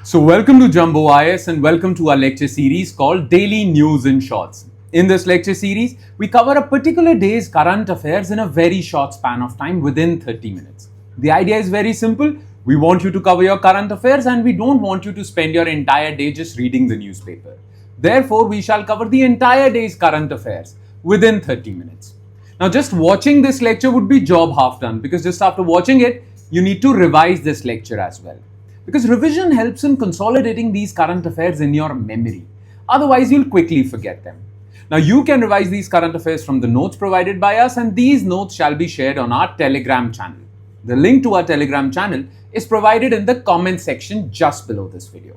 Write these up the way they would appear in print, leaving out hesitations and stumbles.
So welcome to Jumbo IS and welcome to our lecture series called Daily News in Shorts. In this lecture series, we cover a particular day's current affairs in a very short span of time within 30 minutes. The idea is very simple. We want you to cover your current affairs and we don't want you to spend your entire day just reading the newspaper. Therefore, we shall cover the entire day's current affairs within 30 minutes. Now, just watching this lecture would be job half done because just after watching it, you need to revise this lecture as well. Because revision helps in consolidating these current affairs in your memory. Otherwise, you'll quickly forget them. Now, you can revise these current affairs from the notes provided by us, and these notes shall be shared on our Telegram channel. The link to our Telegram channel is provided in the comment section just below this video.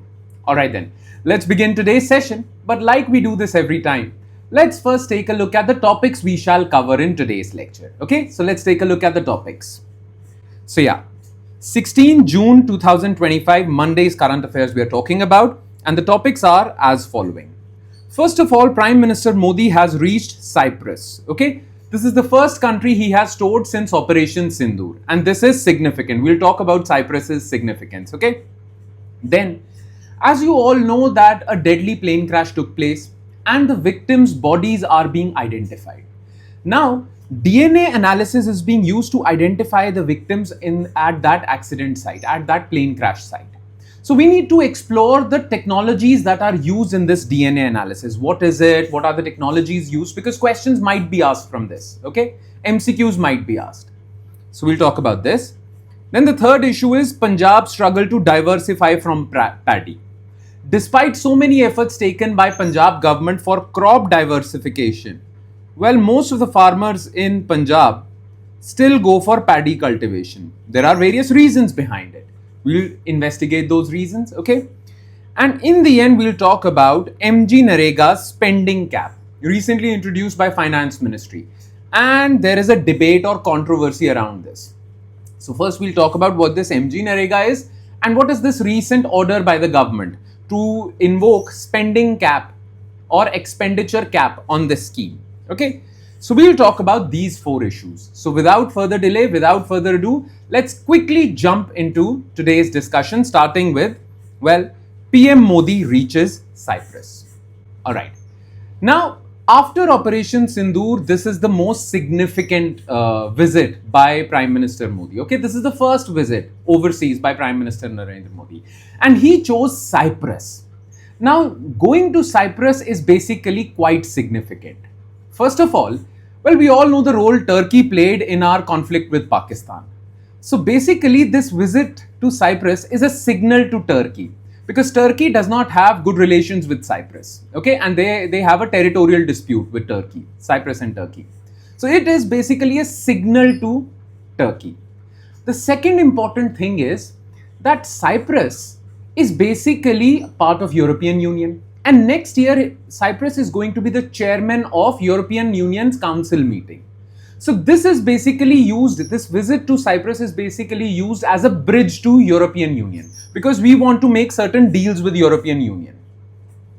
Alright then, let's begin today's session. But like we do this every time, let's first take a look at the topics we shall cover in today's lecture. Okay, so let's take a look at the topics. So yeah, 16 June 2025, Monday's current affairs we are talking about, and the topics are as following. First of all, Prime Minister Modi has reached Cyprus. Okay, this is the first country he has toured since Operation Sindoor, and this is significant. We'll talk about Cyprus's significance. Okay, then, as you all know that a deadly plane crash took place and the victims' bodies are being identified. Now, DNA analysis is being used to identify the victims at that accident site, at that plane crash site. So we need to explore the technologies that are used in this DNA analysis. What is it? What are the technologies used? Because questions might be asked from this, okay? MCQs might be asked. So we'll talk about this. Then the third issue is Punjab struggle to diversify from paddy. Despite so many efforts taken by Punjab government for crop diversification, well, most of the farmers in Punjab still go for paddy cultivation. There are various reasons behind it. We'll investigate those reasons, okay? And in the end, we'll talk about MGNREGS Spending Cap, recently introduced by Finance Ministry. And there is a debate or controversy around this. So first, we'll talk about what this MGNREGA is and what is this recent order by the government to invoke spending cap or expenditure cap on this scheme. Okay, so we'll talk about these four issues. So without further delay, without further ado, let's quickly jump into today's discussion, starting with, well, PM Modi reaches Cyprus. All right. Now, after Operation Sindoor, this is the most significant visit by Prime Minister Modi. Okay, this is the first visit overseas by Prime Minister Narendra Modi. And he chose Cyprus. Now, going to Cyprus is basically quite significant. First of all, well, we all know the role Turkey played in our conflict with Pakistan. So basically, this visit to Cyprus is a signal to Turkey because Turkey does not have good relations with Cyprus. Okay, and they have a territorial dispute with Turkey, Cyprus and Turkey. So it is basically a signal to Turkey. The second important thing is that Cyprus is basically part of European Union. And next year, Cyprus is going to be the chairman of European Union's Council meeting. So this is basically used, this visit to Cyprus is basically used as a bridge to European Union because we want to make certain deals with European Union.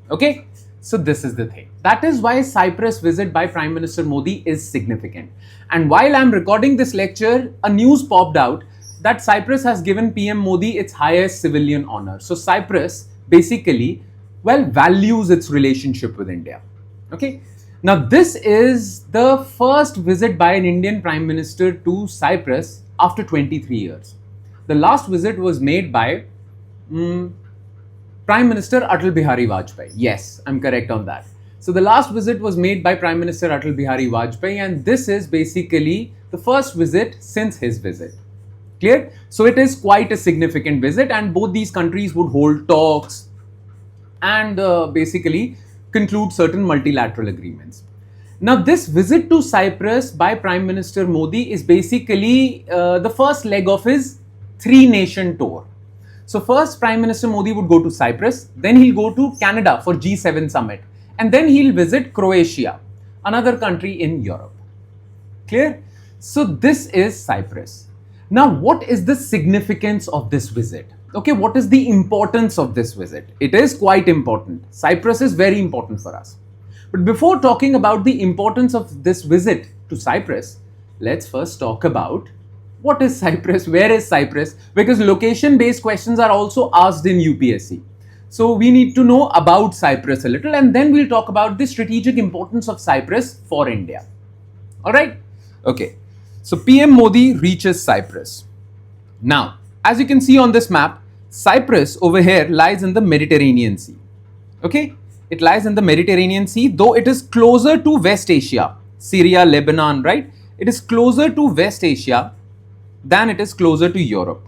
Okay, so this is the thing. That is why Cyprus visit by Prime Minister Modi is significant. And while I'm recording this lecture, a news popped out that Cyprus has given PM Modi its highest civilian honor. So Cyprus basically, well, values its relationship with India. Okay. Now, this is the first visit by an Indian Prime Minister to Cyprus after 23 years. The last visit was made by Prime Minister Atal Bihari Vajpayee. Yes, I'm correct on that. So the last visit was made by Prime Minister Atal Bihari Vajpayee, and this is basically the first visit since his visit. Clear? So it is quite a significant visit, and both these countries would hold talks and basically conclude certain multilateral agreements. Now, this visit to Cyprus by Prime Minister Modi is basically the first leg of his three-nation tour. So first, Prime Minister Modi would go to Cyprus, then he'll go to Canada for G7 summit, and then he'll visit Croatia, another country in Europe. Clear? So this is Cyprus. Now, what is the significance of this visit? Okay, what is the importance of this visit? It is quite important. Cyprus is very important for us. But before talking about the importance of this visit to Cyprus, let's first talk about What is Cyprus? Where is Cyprus? Because location-based questions are also asked in UPSC. So we need to know about Cyprus a little, and then we'll talk about the strategic importance of Cyprus for India. All right? Okay. So PM Modi reaches Cyprus. Now, as you can see on this map, Cyprus over here lies in the Mediterranean Sea. Okay? It lies in the Mediterranean Sea, though it is closer to West Asia, Syria, Lebanon, right? It is closer to West Asia than it is closer to Europe.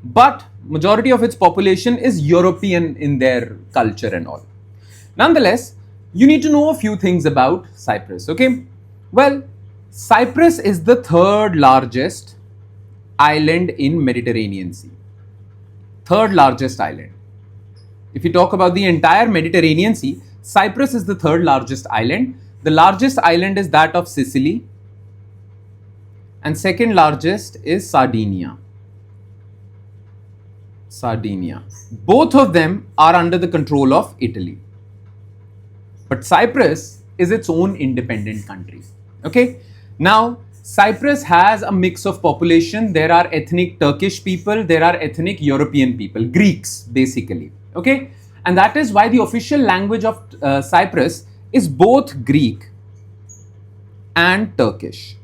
But majority of its population is European in their culture and all. Nonetheless, you need to know a few things about Cyprus, okay? Well, Cyprus is the third largest island in Mediterranean Sea. Third largest island. If you talk about the entire Mediterranean Sea, Cyprus is the third largest island. The largest island is that of Sicily, and second largest is Sardinia. Both of them are under the control of Italy. But Cyprus is its own independent country. Okay? Now, Cyprus has a mix of population. There are ethnic Turkish people, there are ethnic European people, Greeks basically. Okay? And that is why the official language of Cyprus is both Greek and Turkish.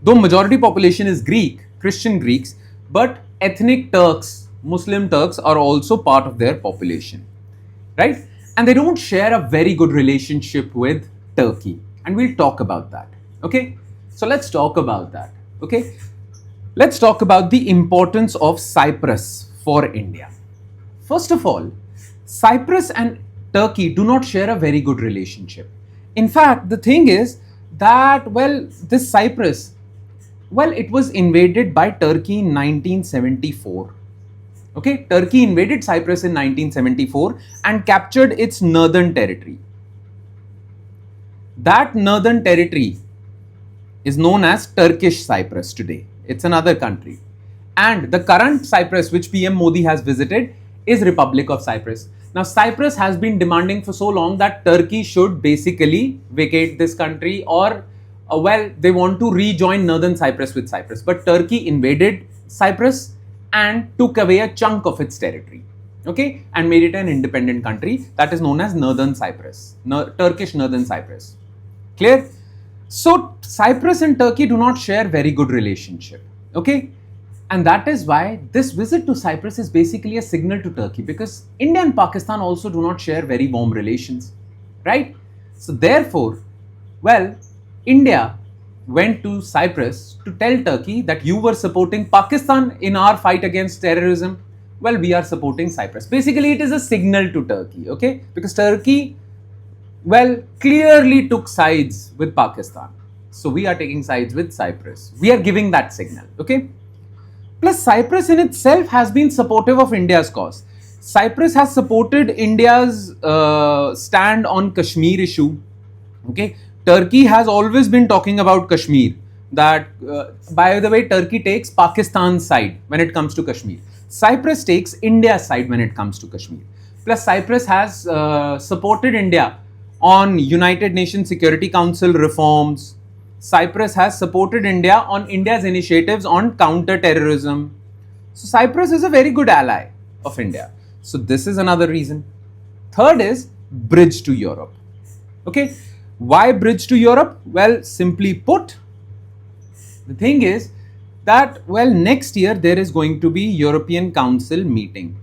Though majority population is Greek, Christian Greeks, but ethnic Turks, Muslim Turks are also part of their population, right? And they don't share a very good relationship with Turkey, and we'll talk about that, okay? So let's talk about that, okay? Let's talk about the importance of Cyprus for India. First of all, Cyprus and Turkey do not share a very good relationship. In fact, the thing is that, well, this Cyprus, well, it was invaded by Turkey in 1974. Okay, Turkey invaded Cyprus in 1974 and captured its northern territory. That northern territory is known as Turkish Cyprus today. It's another country. And the current Cyprus, which PM Modi has visited, is Republic of Cyprus. Now, Cyprus has been demanding for so long that Turkey should basically vacate this country, or well, they want to rejoin northern Cyprus with Cyprus. But Turkey invaded Cyprus and took away a chunk of its territory, okay, and made it an independent country that is known as Northern Cyprus, Turkish Northern Cyprus. Clear? So Cyprus and Turkey do not share very good relationship, okay, and that is why this visit to Cyprus is basically a signal to Turkey, because India and Pakistan also do not share very warm relations, right? So therefore, well, India went to Cyprus to tell Turkey that you were supporting Pakistan in our fight against terrorism. Well, we are supporting Cyprus. Basically, it is a signal to Turkey, okay? Because Turkey, well, clearly took sides with Pakistan. So we are taking sides with Cyprus. We are giving that signal, okay? Plus, Cyprus in itself has been supportive of India's cause. Cyprus has supported India's stand on Kashmir issue, okay? Turkey has always been talking about Kashmir, that by the way, Turkey takes Pakistan's side when it comes to Kashmir. Cyprus takes India's side when it comes to Kashmir. Plus, Cyprus has supported India on United Nations Security Council reforms. Cyprus has supported India on India's initiatives on counter-terrorism. So Cyprus is a very good ally of India. So this is another reason. Third is bridge to Europe. Okay. Why bridge to Europe? Well, simply put, the thing is that, well, next year there is going to be European Council meeting.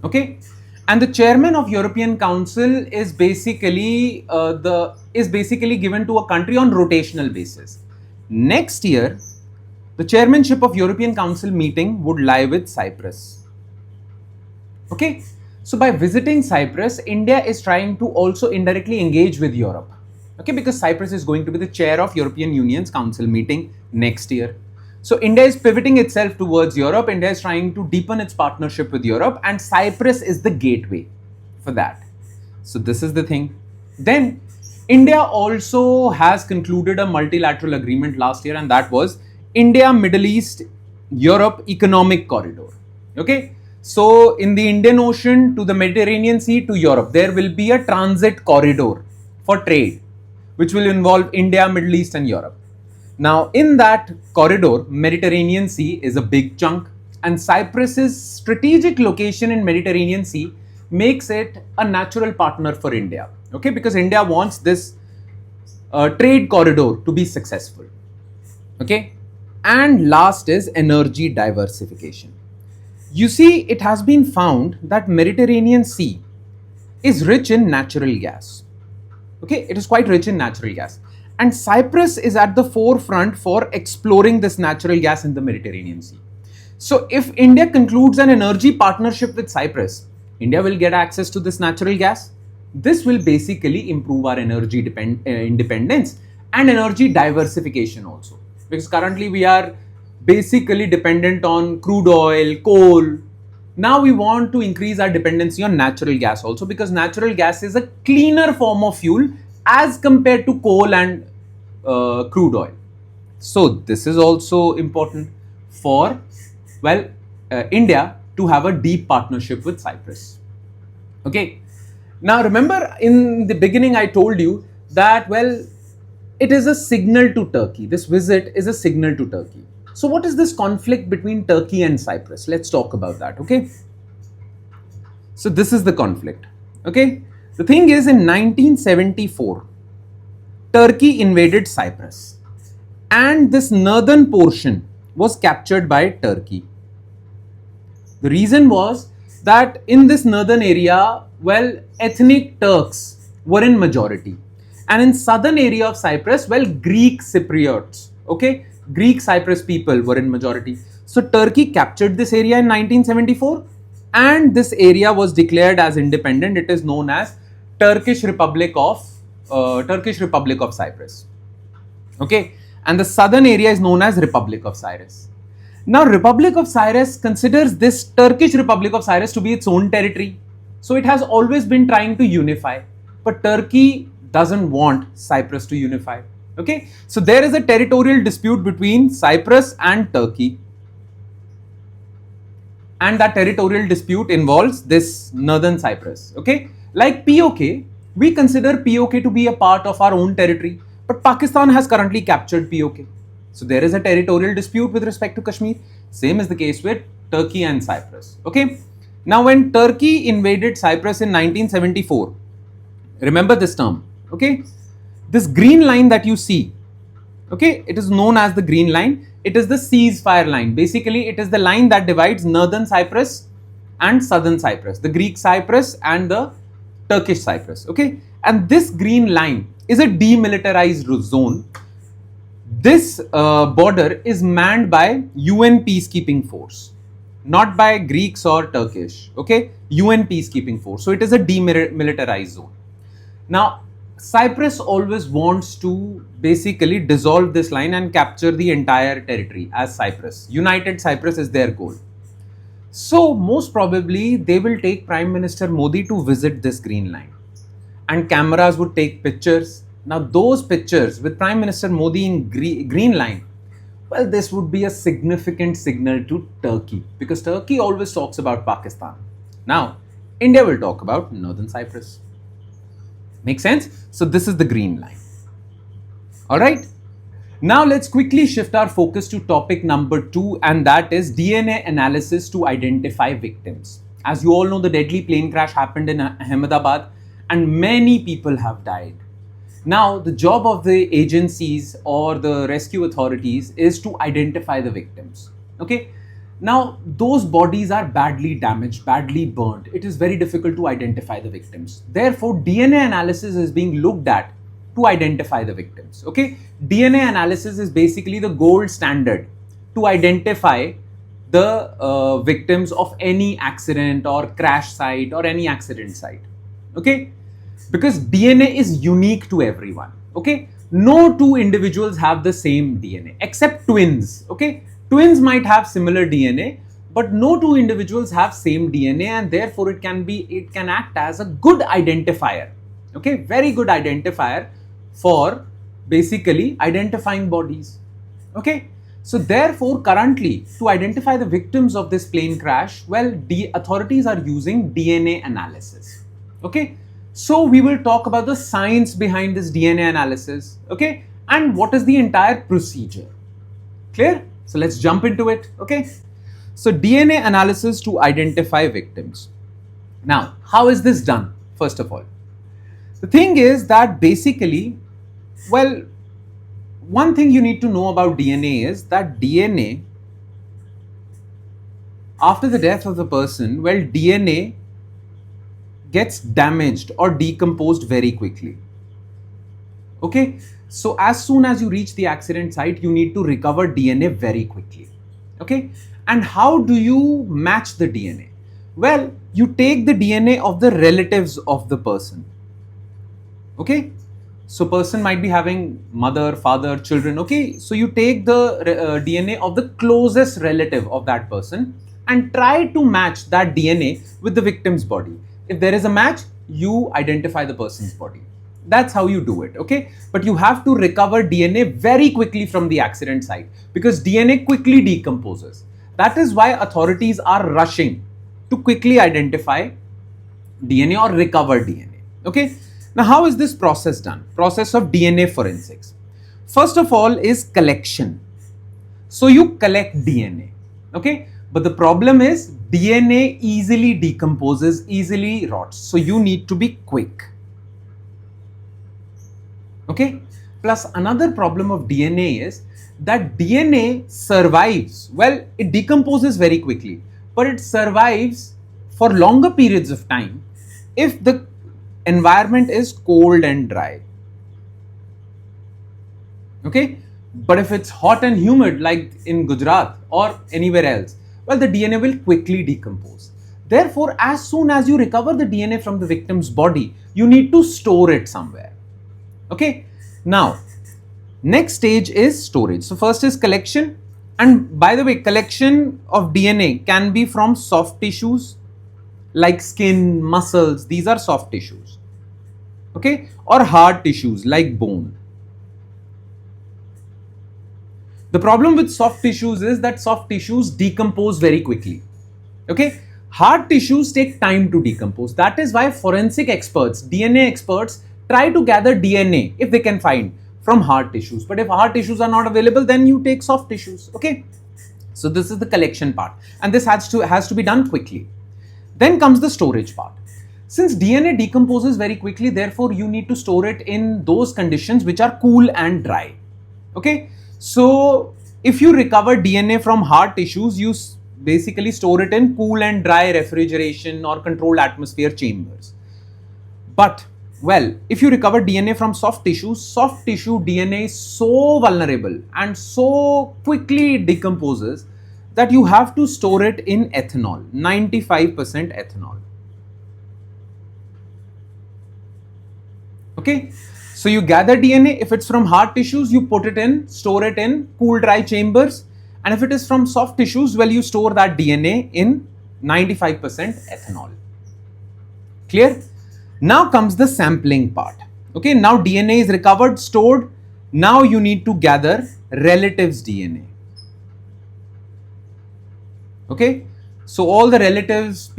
Okay, and the chairman of European Council is basically given to a country on rotational basis. Next year, the chairmanship of European Council meeting would lie with Cyprus. Okay. So by visiting Cyprus, India is trying to also indirectly engage with Europe, okay, because Cyprus is going to be the chair of European Union's council meeting next year. So India is pivoting itself towards Europe. India is trying to deepen its partnership with Europe, and Cyprus is the gateway for that. So this is the thing. Then India also has concluded a multilateral agreement last year, and that was India, Middle East, Europe Economic Corridor, okay. So in the Indian Ocean to the Mediterranean Sea to Europe, there will be a transit corridor for trade. which will involve India, Middle East and Europe. Now, in that corridor, Mediterranean Sea is a big chunk, and Cyprus's strategic location in Mediterranean Sea makes it a natural partner for India, okay, because India wants this trade corridor to be successful, okay. And last is energy diversification. You see, it has been found that Mediterranean Sea is rich in natural gas, okay, it is quite rich in natural gas, and Cyprus is at the forefront for exploring this natural gas in the Mediterranean Sea. So if India concludes an energy partnership with Cyprus, India will get access to this natural gas. This will basically improve our energy independence and energy diversification also. Because currently we are basically dependent on crude oil, coal. Now we want to increase our dependency on natural gas also, because natural gas is a cleaner form of fuel as compared to coal and crude oil. So this is also important for, well, India to have a deep partnership with Cyprus. Okay. Now remember, in the beginning I told you that, well, it is a signal to Turkey. This visit is a signal to Turkey. So what is this conflict between Turkey and Cyprus? Let's talk about that, okay? So this is the conflict, okay? The thing is, in 1974, Turkey invaded Cyprus, and this northern portion was captured by Turkey. The reason was that in this northern area, well, ethnic Turks were in majority. And in southern area of Cyprus, well, Greek Cypriots, okay, Greek Cyprus people were in majority. So Turkey captured this area in 1974, and this area was declared as independent. It is known as Turkish Republic of Cyprus, okay, and the southern area is known as Republic of Cyprus. Now, Republic of Cyprus considers this Turkish Republic of Cyprus to be its own territory. So it has always been trying to unify, but Turkey doesn't want Cyprus to unify. Okay, so there is a territorial dispute between Cyprus and Turkey, and that territorial dispute involves this northern Cyprus. Okay, like POK, we consider POK to be a part of our own territory, but Pakistan has currently captured POK. So there is a territorial dispute with respect to Kashmir. Same is the case with Turkey and Cyprus. Okay, now when Turkey invaded Cyprus in 1974, remember this term, okay, this green line that you see, okay, it is known as the green line. It is the ceasefire line. Basically, it is the line that divides northern Cyprus and southern Cyprus, the Greek Cyprus and the Turkish Cyprus, okay, and this green line is a demilitarized zone. This border is manned by UN peacekeeping force, not by Greeks or Turkish, okay, UN peacekeeping force. So it is a demilitarized zone. Now, Cyprus always wants to basically dissolve this line and capture the entire territory as Cyprus. United Cyprus is their goal. So most probably they will take Prime Minister Modi to visit this green line, and cameras would take pictures. Now those pictures with Prime Minister Modi in green line, well, this would be a significant signal to Turkey, because Turkey always talks about Pakistan. Now India will talk about northern Cyprus. Make sense? So this is the green line. All right. Now let's quickly shift our focus to topic number 2, and that is DNA analysis to identify victims. As you all know, the deadly plane crash happened in Ahmedabad and many people have died. Now the job of the agencies or the rescue authorities is to identify the victims. Okay. Now, those bodies are badly damaged, badly burned. It is very difficult to identify the victims. Therefore, DNA analysis is being looked at to identify the victims. Okay, DNA analysis is basically the gold standard to identify the victims of any accident or crash site or any accident site. Okay, because DNA is unique to everyone. Okay, no two individuals have the same DNA except twins. Okay. Twins might have similar DNA, but no two individuals have same DNA, and therefore it can act as a good identifier. Okay, very good identifier for basically identifying bodies. Okay, so therefore currently to identify the victims of this plane crash, well, the authorities are using DNA analysis. Okay, So we will talk about the science behind this DNA analysis, okay, and what is the entire procedure. Clear? So let's jump into it, okay. So DNA analysis to identify victims. Now, how is this done? First of all, the thing is that basically, well, one thing you need to know about DNA is that DNA, after the death of the person, well, DNA gets damaged or decomposed very quickly. Okay, so as soon as you reach the accident site, you need to recover DNA very quickly. Okay, and how do you match the DNA? Well, you take the DNA of the relatives of the person. Okay, so person might be having mother, father, children. Okay, so you take the DNA of the closest relative of that person and try to match that DNA with the victim's body. If there is a match, you identify the person's body. That's how you do it, okay? But you have to recover DNA very quickly from the accident site because DNA quickly decomposes. That is why authorities are rushing to quickly identify DNA or recover DNA, okay? Now, how is this process done? Process of DNA forensics. First of all is collection. So you collect DNA, okay? But the problem is DNA easily decomposes, easily rots. So you need to be quick. Okay. Plus another problem of DNA is that DNA survives. Well, it decomposes very quickly, but it survives for longer periods of time if the environment is cold and dry. Okay. But if it's hot and humid like in Gujarat or anywhere else, well, the DNA will quickly decompose. Therefore, as soon as you recover the DNA from the victim's body, you need to store it somewhere. Okay. Now, next stage is storage. So first is collection. And by the way, collection of DNA can be from soft tissues like skin, muscles. These are soft tissues. Okay. Or hard tissues like bone. The problem with soft tissues is that soft tissues decompose very quickly. Okay. Hard tissues take time to decompose. That is why forensic experts, DNA experts, try to gather DNA if they can find from hard tissues. But if hard tissues are not available, then you take soft tissues. Okay. So this is the collection part, and this has to be done quickly. Then comes the storage part. Since DNA decomposes very quickly, therefore you need to store it in those conditions which are cool and dry. Okay. So if you recover DNA from hard tissues, you basically store it in cool and dry refrigeration or controlled atmosphere chambers. But well, if you recover DNA from soft tissue DNA is so vulnerable and so quickly decomposes that you have to store it in ethanol, 95% ethanol. Okay. So you gather DNA. If it's from hard tissues, you store it in cool dry chambers. And if it is from soft tissues, well, you store that DNA in 95% ethanol. Clear? Now comes the sampling part. Okay, now DNA is recovered, stored. Now you need to gather relatives' DNA. Okay, so all the relatives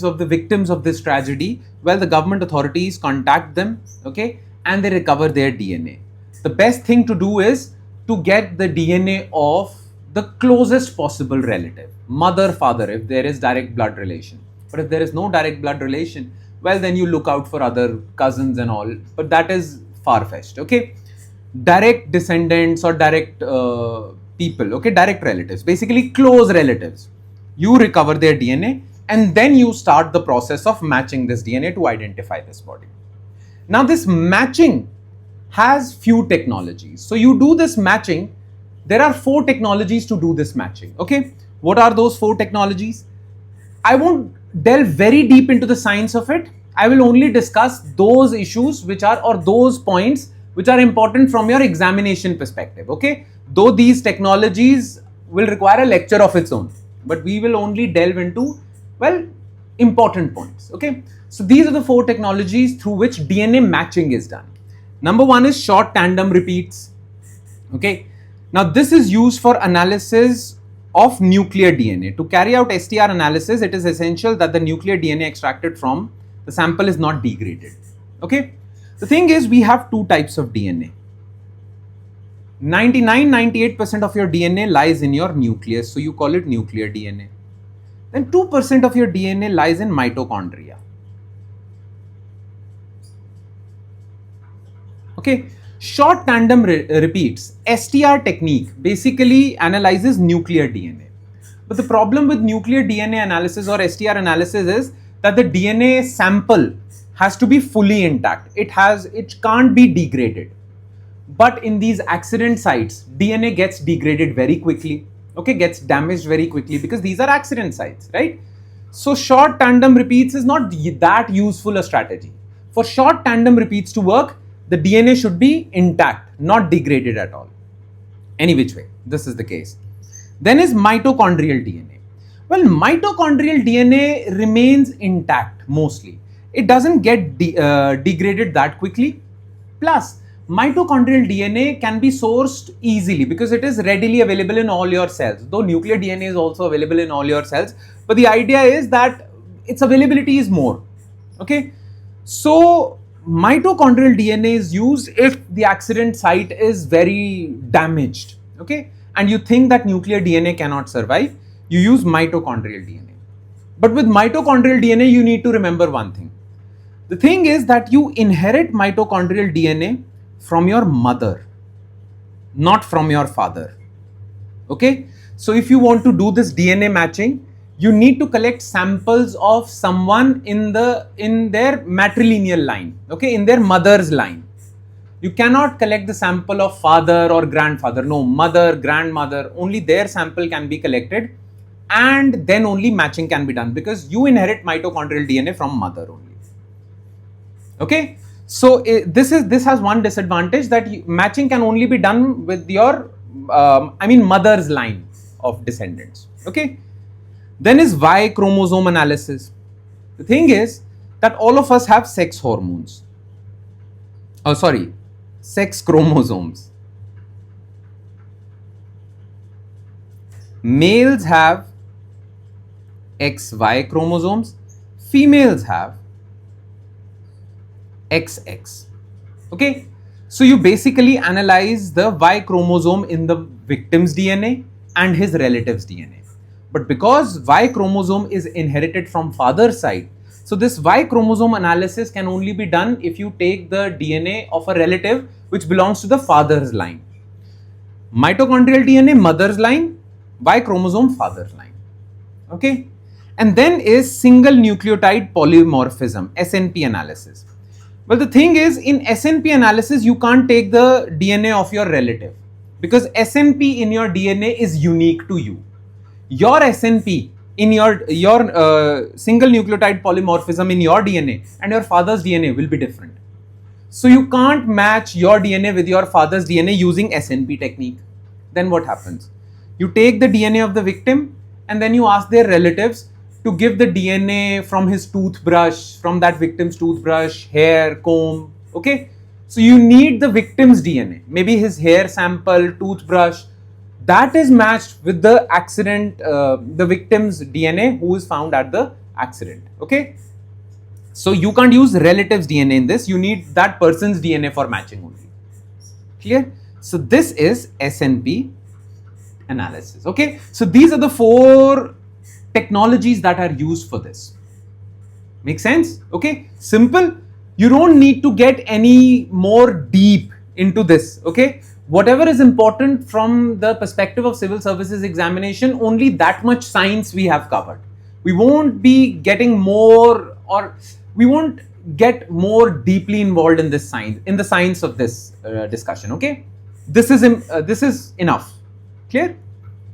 of the victims of this tragedy, well, the government authorities contact them, okay, and they recover their DNA. The best thing to do is to get the DNA of the closest possible relative, mother, father, if there is direct blood relation. But if there is no direct blood relation, well, then you look out for other cousins and all, but that is far-fetched, okay. Direct descendants or direct people, okay, direct relatives, basically close relatives. You recover their DNA and then you start the process of matching this DNA to identify this body. Now this matching has few technologies. So you do this matching, there are 4 technologies to do this matching, okay. What are those 4 technologies? I won't delve very deep into the science of it. I will only discuss those issues or those points which are important from your examination perspective, okay. Though these technologies will require a lecture of its own, but we will only delve into, well, important points, okay. So these are the 4 technologies through which DNA matching is done. Number 1 is short tandem repeats, okay. Now this is used for analysis of nuclear DNA. To carry out STR analysis, it is essential that the nuclear DNA extracted from The sample is not degraded. Okay. The thing is, we have two types of DNA. 98% of your DNA lies in your nucleus, so you call it nuclear DNA. Then 2% of your DNA lies in mitochondria. Okay, short tandem repeats, STR technique basically analyzes nuclear DNA. But the problem with nuclear DNA analysis or STR analysis is that the DNA sample has to be fully intact. It can't be degraded. But in these accident sites, DNA gets degraded very quickly, okay, gets damaged very quickly because these are accident sites, right? So short tandem repeats is not that useful a strategy. For short tandem repeats to work, the DNA should be intact, not degraded at all. Any which way, this is the case. Then is mitochondrial DNA. Well, mitochondrial DNA remains intact mostly. It doesn't get degraded that quickly. Plus, mitochondrial DNA can be sourced easily because it is readily available in all your cells, though nuclear DNA is also available in all your cells. But the idea is that its availability is more. Okay, so mitochondrial DNA is used if the accident site is very damaged. Okay, and you think that nuclear DNA cannot survive, you use mitochondrial DNA. But with mitochondrial DNA, you need to remember one thing. The thing is that you inherit mitochondrial DNA from your mother, not from your father. Okay, so if you want to do this DNA matching, you need to collect samples of someone in their matrilineal line, okay, in their mother's line. You cannot collect the sample of father or grandfather. No, mother, grandmother, only their sample can be collected, and then only matching can be done because you inherit mitochondrial DNA from mother only. Okay, so this has one disadvantage, that matching can only be done with your mother's line of descendants. Okay, then is Y chromosome analysis. The thing is that all of us have sex hormones. Sex chromosomes. Males have XY chromosomes, females have XX. Okay, so you basically analyze the Y chromosome in the victim's DNA and his relative's DNA. But because Y chromosome is inherited from father's side, so this Y chromosome analysis can only be done if you take the DNA of a relative which belongs to the father's line. Mitochondrial DNA, mother's line, Y chromosome, father's line. Okay, and then is single nucleotide polymorphism, SNP analysis. Well, the thing is, in SNP analysis, you can't take the DNA of your relative because SNP in your DNA is unique to you. Your SNP in your single nucleotide polymorphism in your DNA and your father's DNA will be different. So you can't match your DNA with your father's DNA using SNP technique. Then what happens? You take the DNA of the victim and then you ask their relatives to give the DNA from his toothbrush, from that victim's toothbrush, hair, comb. Okay, so you need the victim's DNA, maybe his hair sample, toothbrush, that is matched with the accident, the victim's DNA who is found at the accident. Okay, so you can't use relative's DNA in this, you need that person's DNA for matching only. Clear? So this is SNP analysis. Okay, so these are the 4 technologies that are used for this. Make sense? Okay, simple. You don't need to get any more deep into this. Okay, whatever is important from the perspective of civil services examination, only that much science we have covered. We won't be getting more, or we won't get more deeply involved in this science, in the science of this discussion. Okay, this is enough. Clear?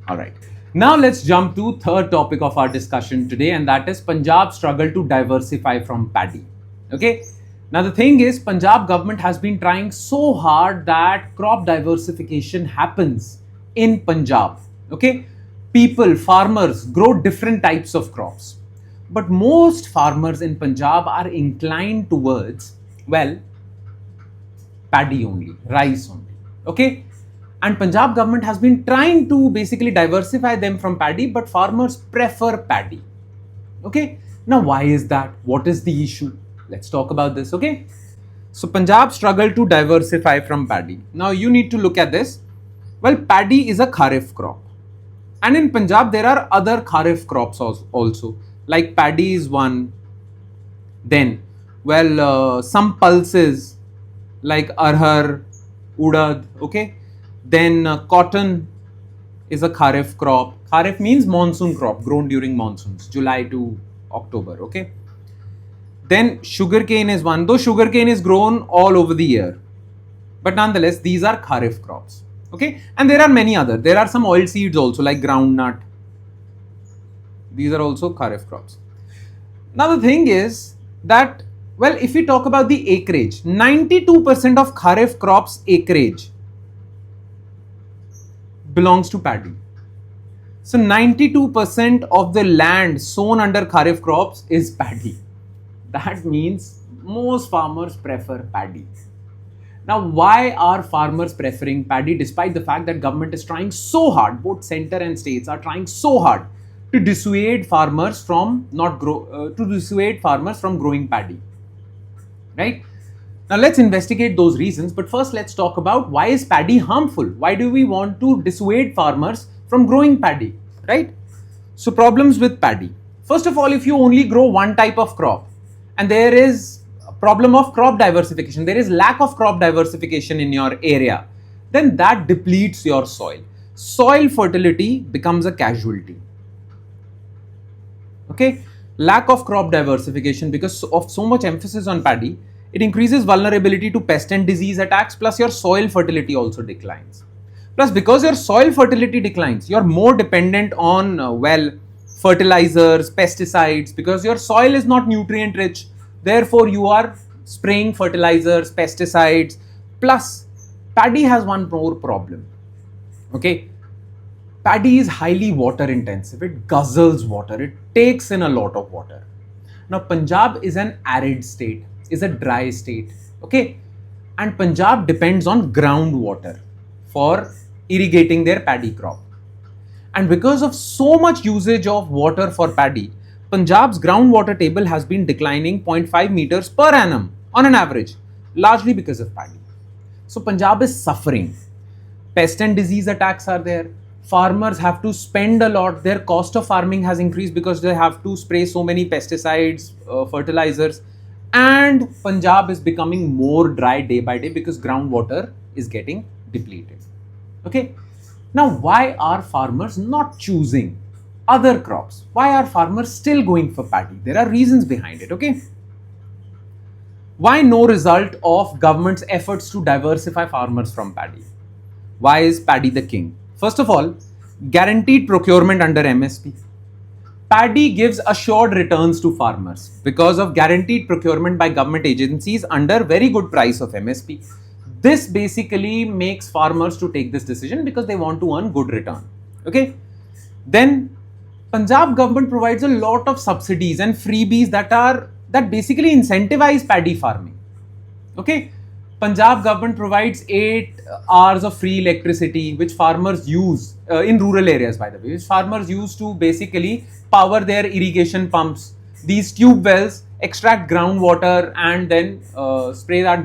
All right. Now let's jump to third topic of our discussion today, and that is Punjab struggle to diversify from paddy. Okay. Now the thing is, Punjab government has been trying so hard that crop diversification happens in Punjab. Okay. People, farmers grow different types of crops. But most farmers in Punjab are inclined towards, well, paddy only, rice only. Okay. And Punjab government has been trying to basically diversify them from paddy, but farmers prefer paddy. Okay. Now, why is that? What is the issue? Let's talk about this, okay? So, Punjab struggled to diversify from paddy. Now, you need to look at this. Well, paddy is a kharif crop. And in Punjab, there are other kharif crops also. Like paddy is one. Then, some pulses like arhar, udad, okay? Then cotton is a kharif crop. Kharif means monsoon crop grown during monsoons, July to October, okay? Then sugarcane is one, though sugarcane is grown all over the year. But nonetheless, these are kharif crops, okay? And there are many other. There are some oil seeds also like groundnut. These are also kharif crops. Now the thing is that, well, if we talk about the acreage, 92% of kharif crops acreage belongs to paddy. So 92% of the land sown under kharif crops is paddy. That means most farmers prefer paddy. Now, why are farmers preferring paddy despite the fact that government is trying so hard, both center and states are trying so hard to dissuade farmers from growing paddy, right? Now, let's investigate those reasons. But first, let's talk about why is paddy harmful? Why do we want to dissuade farmers from growing paddy, right? So, problems with paddy. First of all, if you only grow one type of crop and there is a problem of crop diversification, there is lack of crop diversification in your area, then that depletes your soil. Soil fertility becomes a casualty. Okay, lack of crop diversification because of so much emphasis on paddy, it increases vulnerability to pest and disease attacks, plus your soil fertility also declines. Plus, because your soil fertility declines, you're more dependent on, fertilizers, pesticides, because your soil is not nutrient rich. Therefore, you are spraying fertilizers, pesticides. Plus, paddy has one more problem. Okay, paddy is highly water intensive. It guzzles water. It takes in a lot of water. Now, Punjab is an arid state, is a dry state. Okay, and Punjab depends on groundwater for irrigating their paddy crop. And because of so much usage of water for paddy, Punjab's groundwater table has been declining 0.5 meters per annum on an average, largely because of paddy. So Punjab is suffering. Pest and disease attacks are there. Farmers have to spend a lot. Their cost of farming has increased because they have to spray so many pesticides, fertilizers. And Punjab is becoming more dry day by day because groundwater is getting depleted. Okay. Now, why are farmers not choosing other crops? Why are farmers still going for paddy? There are reasons behind it, okay? Why no result of government's efforts to diversify farmers from paddy? Why is paddy the king? First of all, guaranteed procurement under MSP. Paddy gives assured returns to farmers because of guaranteed procurement by government agencies under very good price of MSP. This basically makes farmers to take this decision because they want to earn good return. Okay. Then Punjab government provides a lot of subsidies and freebies that basically incentivize paddy farming. Okay. Punjab government provides 8 hours of free electricity, which farmers use in rural areas, by the way, which farmers use to basically power their irrigation pumps. These tube wells extract groundwater and then spray that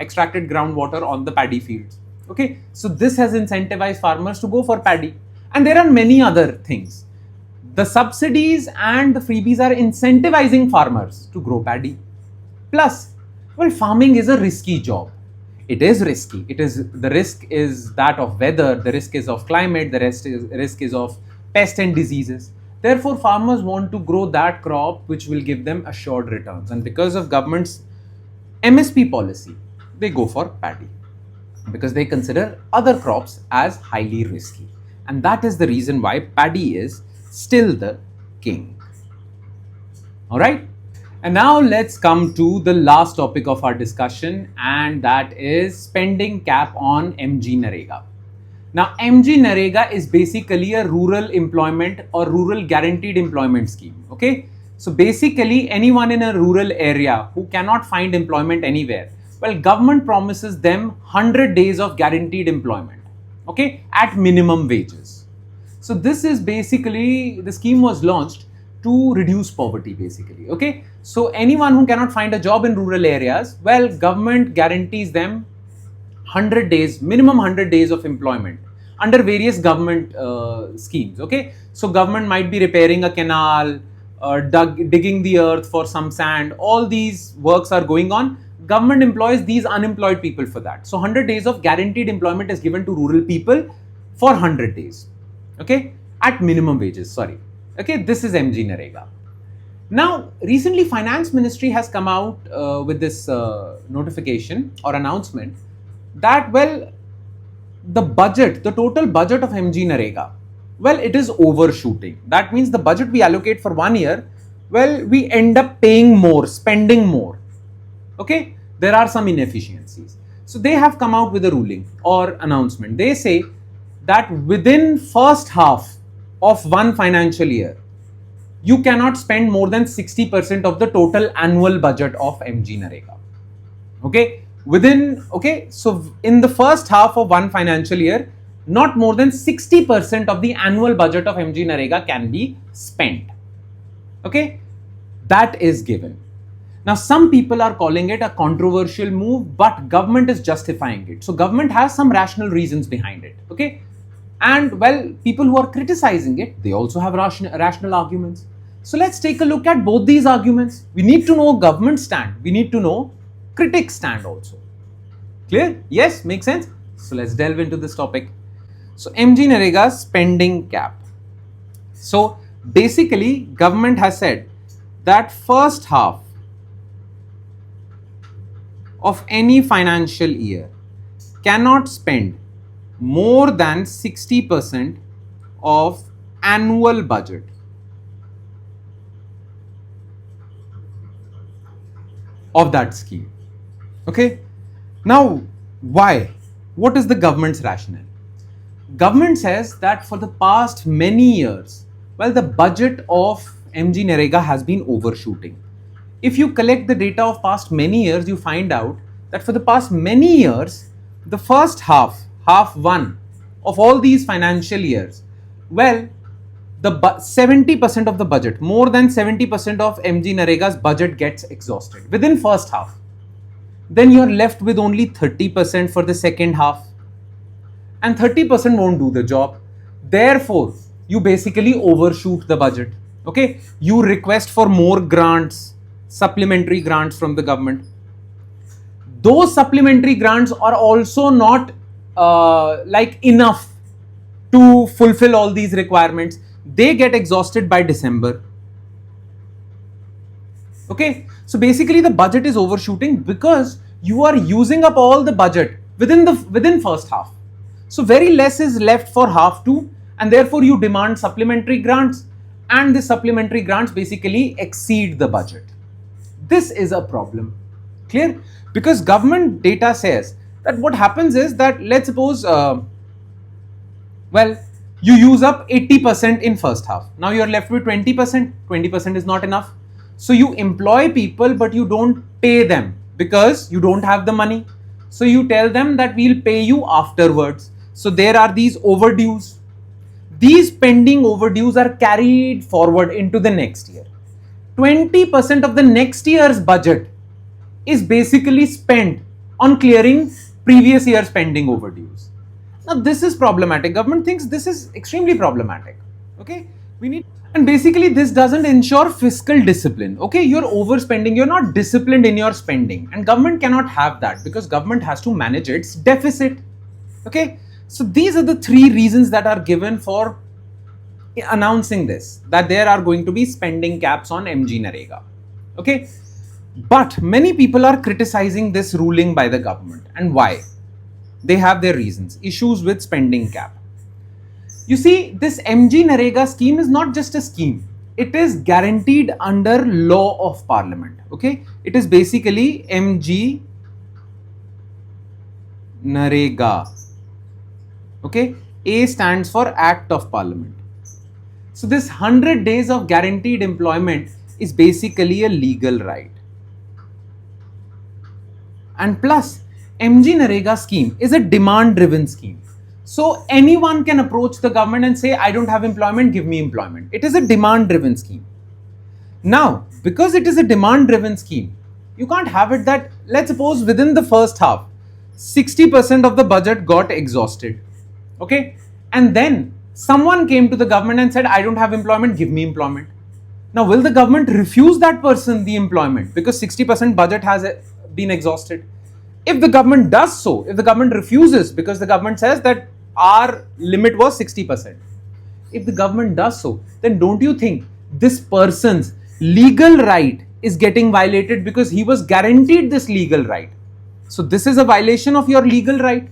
extracted groundwater on the paddy fields. Okay, so this has incentivized farmers to go for paddy. And there are many other things. The subsidies and the freebies are incentivizing farmers to grow paddy. Plus, well, farming is a risky job. It is risky. The risk is that of weather, the risk is of climate, the risk is of pests and diseases. Therefore, farmers want to grow that crop which will give them assured returns. And because of government's MSP policy, they go for paddy because they consider other crops as highly risky. And that is the reason why paddy is still the king. All right. And now let's come to the last topic of our discussion, and that is spending cap on MGNREGA. Now, MGNREGA is basically a rural employment or rural guaranteed employment scheme. Okay. So basically anyone in a rural area who cannot find employment anywhere, well, government promises them 100 days of guaranteed employment, okay, at minimum wages. So this is basically, the scheme was launched to reduce poverty basically. Okay, so anyone who cannot find a job in rural areas, well, government guarantees them 100 days, minimum 100 days of employment under various government schemes. Okay, so government might be repairing a canal, digging the earth for some sand. All these works are going on. Government employs these unemployed people for that. So 100 days of guaranteed employment is given to rural people for 100 days. Okay, at minimum wages. Sorry. Okay, this is MGNREGA. Now, recently, Finance Ministry has come out with this notification or announcement that, well, the budget, the total budget of MGNREGA, well, it is overshooting. That means the budget we allocate for 1 year, well, we end up paying more, spending more. Okay, there are some inefficiencies. So they have come out with a ruling or announcement. They say that within first half of one financial year, you cannot spend more than 60% of the total annual budget of MGNREGA. Okay, so in the first half of one financial year, not more than 60% of the annual budget of MGNREGA can be spent. Okay, that is given. Now, some people are calling it a controversial move, but government is justifying it. So government has some rational reasons behind it. Okay, and well, people who are criticizing it, they also have rational arguments. So let's take a look at both these arguments. We need to know government stand. We need to know critics stand also. Clear? Yes, makes sense? So let's delve into this topic. So MGNREGA spending cap. So basically, government has said that first half of any financial year cannot spend more than 60% of annual budget of that scheme. Okay, now why? What is the government's rationale? Government says that for the past many years, well, the budget of MGNREGA has been overshooting. If you collect the data of past many years, you find out that for the past many years, the first half one of all these financial years, well, the 70% of the budget, more than 70% of MGNREGA's budget gets exhausted within first half. Then you're left with only 30% for the second half, and 30% won't do the job. Therefore, you basically overshoot the budget. Okay, you request for more grants, supplementary grants from the government. Those supplementary grants are also not like enough to fulfill all these requirements. They get exhausted by December. Okay, so basically the budget is overshooting because you are using up all the budget within first half. So very less is left for half two, and therefore you demand supplementary grants, and the supplementary grants basically exceed the budget. This is a problem. Clear? Because government data says that what happens is that, let's suppose, well, you use up 80% in first half. Now you're left with 20%. 20% is not enough. So you employ people, but you don't pay them because you don't have the money. So you tell them that we'll pay you afterwards. So there are these overdues. These pending overdues are carried forward into the next year. 20% of the next year's budget is basically spent on clearing previous year's pending overdues. Now this is problematic. Government thinks this is extremely problematic. Okay, and basically this doesn't ensure fiscal discipline. Okay, you're overspending, you're not disciplined in your spending, and government cannot have that because government has to manage its deficit. Okay, so these are the three reasons that are given for announcing this, that there are going to be spending caps on MGNREGA. Okay, but many people are criticizing this ruling by the government. And why? They have their reasons. Issues with spending cap. You see, this MGNREGA scheme is not just a scheme. It is guaranteed under law of parliament. Okay, it is basically MGNREGA. Okay, A stands for Act of Parliament. So this 100 days of guaranteed employment is basically a legal right. And plus, MGNREGA scheme is a demand-driven scheme. So anyone can approach the government and say, I don't have employment, give me employment. It is a demand-driven scheme. Now, because it is a demand-driven scheme, you can't have it that, let's suppose within the first half, 60% of the budget got exhausted. Okay? And then someone came to the government and said, I don't have employment, give me employment. Now, will the government refuse that person the employment because 60% budget has been exhausted? If the government does so, if the government refuses because the government says that our limit was 60%, if the government does so, then don't you think this person's legal right is getting violated because he was guaranteed this legal right? So this is a violation of your legal right.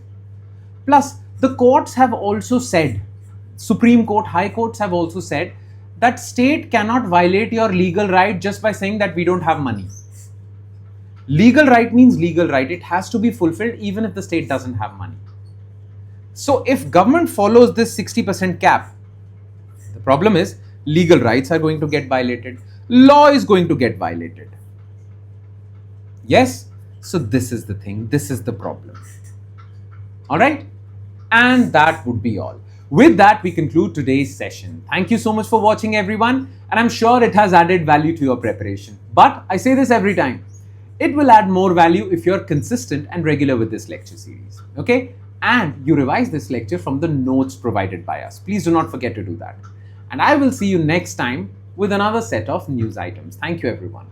Plus, the courts have also said, Supreme Court, High Courts have also said that state cannot violate your legal right just by saying that we don't have money. Legal right means legal right. It has to be fulfilled even if the state doesn't have money. So if government follows this 60% cap, the problem is legal rights are going to get violated. Law is going to get violated. Yes? So this is the thing. This is the problem. All right? And that would be all. With that, we conclude today's session. Thank you so much for watching, everyone. And I'm sure it has added value to your preparation. But I say this every time. It will add more value if you're consistent and regular with this lecture series. Okay? And you revise this lecture from the notes provided by us. Please do not forget to do that. And I will see you next time with another set of news items. Thank you, everyone.